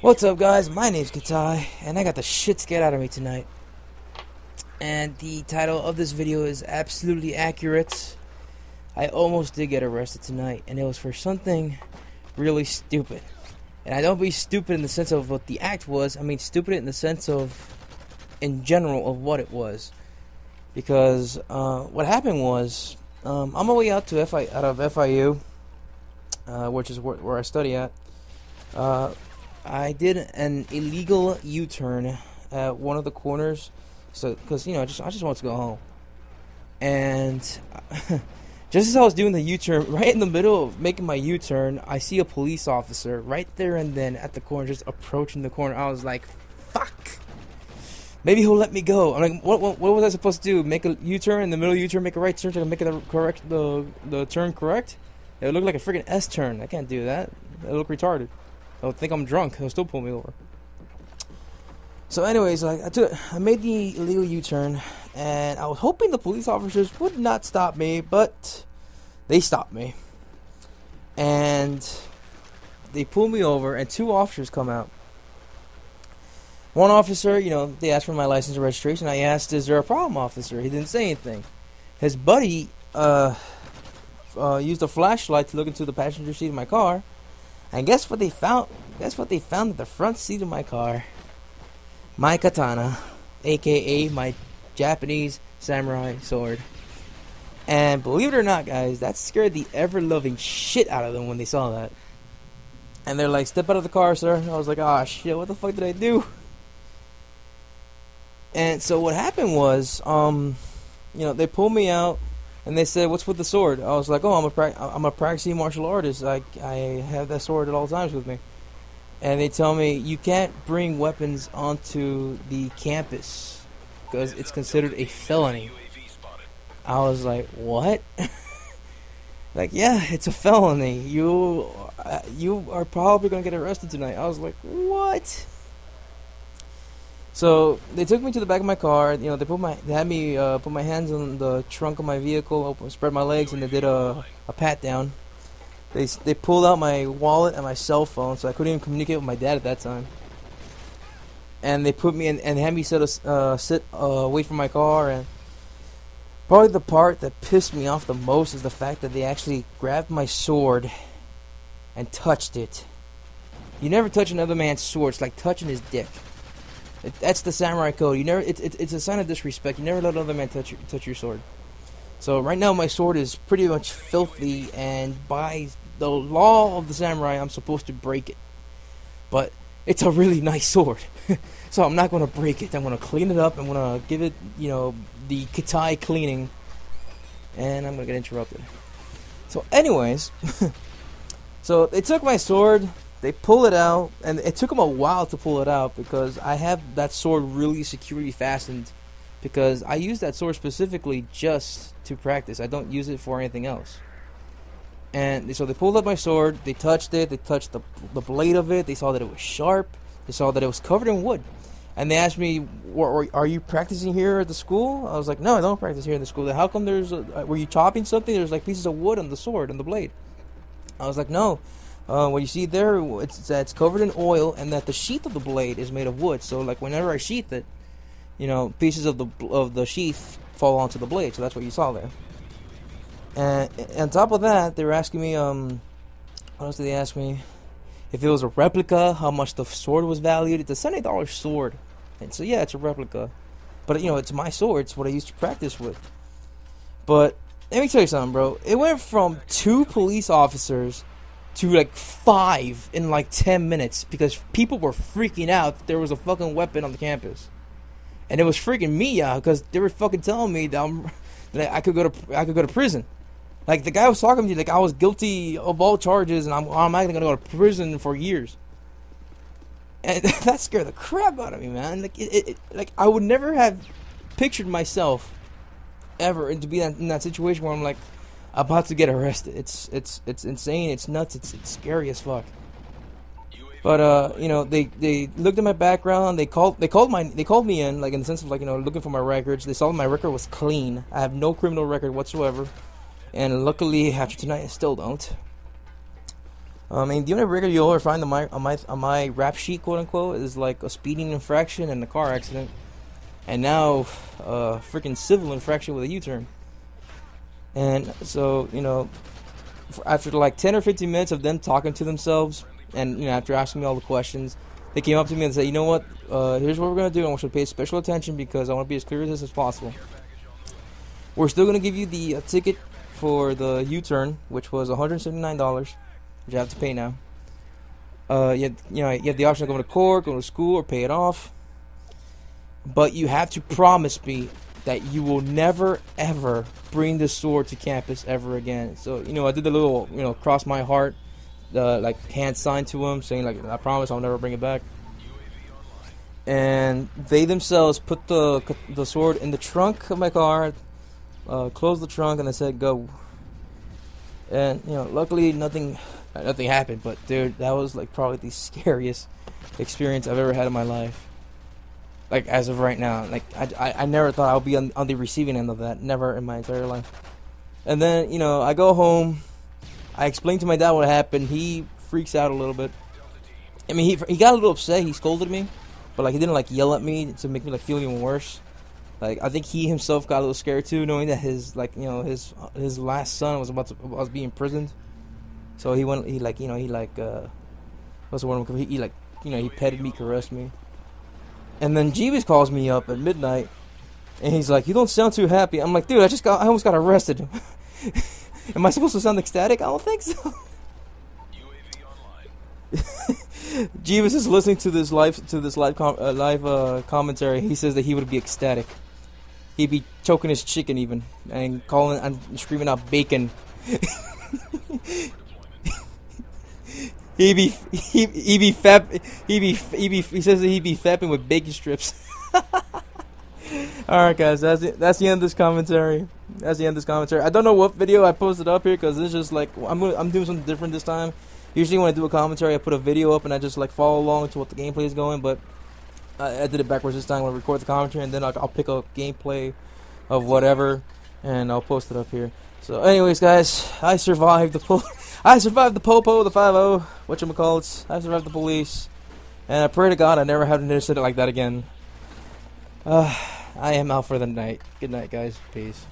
What's up, guys? My name's Katai, and I got the shit scared out of me tonight. And the title of this video is absolutely accurate. I almost did get arrested tonight, and it was for something really stupid. And I don't mean stupid in the sense of what the act was, I mean stupid in the sense of, in general, of what it was. Because what happened was, on my way out to out of FIU, which is where I study at, I did an illegal U-turn at one of the corners, so because I just wanted to go home, and just as I was doing the U-turn, right in the middle of making my U-turn, I see a police officer right there and then at the corner, just approaching the corner. I was like, "Fuck! Maybe he'll let me go." I'm like, "What was I supposed to do? Make a U-turn in the middle of U-turn, make a right turn to make it the turn correct? It would look like a freaking S-turn. I can't do that. It look retarded. They'll think I'm drunk. They'll still pull me over." So anyways, I made the illegal U-turn, and I was hoping the police officers would not stop me, but they stopped me. And they pulled me over, and two officers come out. One officer, they asked for my license and registration. I asked, "Is there a problem, officer?" He didn't say anything. His buddy used a flashlight to look into the passenger seat of my car. And guess what they found? Guess what they found at the front seat of my car? My katana, aka my Japanese samurai sword. And believe it or not, guys, that scared the ever-loving shit out of them when they saw that. And they're like, "Step out of the car, sir." I was like, "Ah, shit, what the fuck did I do?" And so what happened was, they pulled me out. And they said, "What's with the sword?" I was like, "Oh, I'm a practicing martial artist. I have that sword at all times with me." And they tell me, "You can't bring weapons onto the campus because it's considered a felony." I was like, "What?" Like, "Yeah, it's a felony. You are probably gonna get arrested tonight." I was like, "What?" So they took me to the back of my car. They had me put my hands on the trunk of my vehicle, spread my legs, and they did a pat down. They pulled out my wallet and my cell phone, so I couldn't even communicate with my dad at that time. And they put me in and had me sit away from my car. And probably the part that pissed me off the most is the fact that they actually grabbed my sword and touched it. You never touch another man's sword. It's like touching his dick. That's the samurai code. You never. It's a sign of disrespect. You never let another man touch your sword. So right now my sword is pretty much filthy, and by the law of the samurai, I'm supposed to break it. But it's a really nice sword, so I'm not going to break it. I'm going to clean it up. I'm going to give it, the Katai cleaning, and I'm going to get interrupted. So, anyways, so they took my sword. They pull it out, and it took them a while to pull it out because I have that sword really securely fastened because I use that sword specifically just to practice. I don't use it for anything else. And so they pulled up my sword, they touched it, they touched the blade of it, they saw that it was sharp, they saw that it was covered in wood. And they asked me, "Are you practicing here at the school?" I was like, "No, I don't practice here in the school." "How come were you chopping something? There's like pieces of wood on the sword and the blade." I was like, "No. What you see there, it's covered in oil, and that the sheath of the blade is made of wood. So, like, whenever I sheath it, pieces of the sheath fall onto the blade. So that's what you saw there." And on top of that, they were asking me, what else did they ask me? If it was a replica, how much the sword was valued. It's a $70 sword, and so yeah, it's a replica. But it's my sword. It's what I used to practice with. But let me tell you something, bro. It went from 2 police officers to like 5 in like 10 minutes because people were freaking out that there was a fucking weapon on the campus, and it was freaking me out because they were fucking telling me that I could go to prison. Like, the guy was talking to me like I was guilty of all charges and I'm automatically gonna go to prison for years, and that scared the crap out of me, man. Like I would never have pictured myself ever to be in that situation where I'm like about to get arrested. It's insane. It's nuts. It's scary as fuck. But they looked at my background. They called me in, like, in the sense of, like, looking for my records. They saw my record was clean. I have no criminal record whatsoever, and luckily after tonight I still don't. I mean, the only record you'll ever find on my rap sheet, quote unquote, is like a speeding infraction and a car accident, and now freaking civil infraction with a U-turn. And so, you know, after like 10 or 15 minutes of them talking to themselves, and you know, after asking me all the questions, they came up to me and said, "You know what? Here's what we're gonna do. I want you to pay special attention because I want to be as clear as possible. We're still gonna give you the ticket for the U-turn, which was $179, which you have to pay now. You have the option of going to court, go to school, or pay it off. But you have to promise me that you will never, ever bring the sword to campus ever again." So, you know, I did the little, you know, cross my heart, like hand sign to him, saying like, "I promise I'll never bring it back." And they themselves put the sword in the trunk of my car, closed the trunk, and they said, "Go." And you know, luckily nothing happened. But dude, that was like probably the scariest experience I've ever had in my life. Like as of right now, like I never thought I would be on the receiving end of that. Never in my entire life. And then, you know, I go home. I explained to my dad what happened. He freaks out a little bit. I mean, he got a little upset. He scolded me, but like he didn't like yell at me to make me like feel even worse. Like I think he himself got a little scared too, knowing that his last son was being imprisoned. So he went. What's the word? He petted me, caressed me. And then Jeeves calls me up at midnight, and he's like, "You don't sound too happy." I'm like, "Dude, I almost got arrested." Am I supposed to sound ecstatic? I don't think so. Jeeves is listening to this live commentary. He says that he would be ecstatic. He'd be choking his chicken even and calling and screaming out bacon. He says that he'd be fapping with bacon strips. All right, guys, that's the end of this commentary. That's the end of this commentary. I don't know what video I posted up here because it's just like I'm doing something different this time. Usually when I do a commentary, I put a video up and I just like follow along to what the gameplay is going. But I did it backwards this time. When I record the commentary and then I'll pick up gameplay of whatever and I'll post it up here. So, anyways, guys, I survived the popo, the 5-0, whatchamacallits. I survived the police, and I pray to God I never have an incident like that again. I am out for the night. Good night, guys. Peace.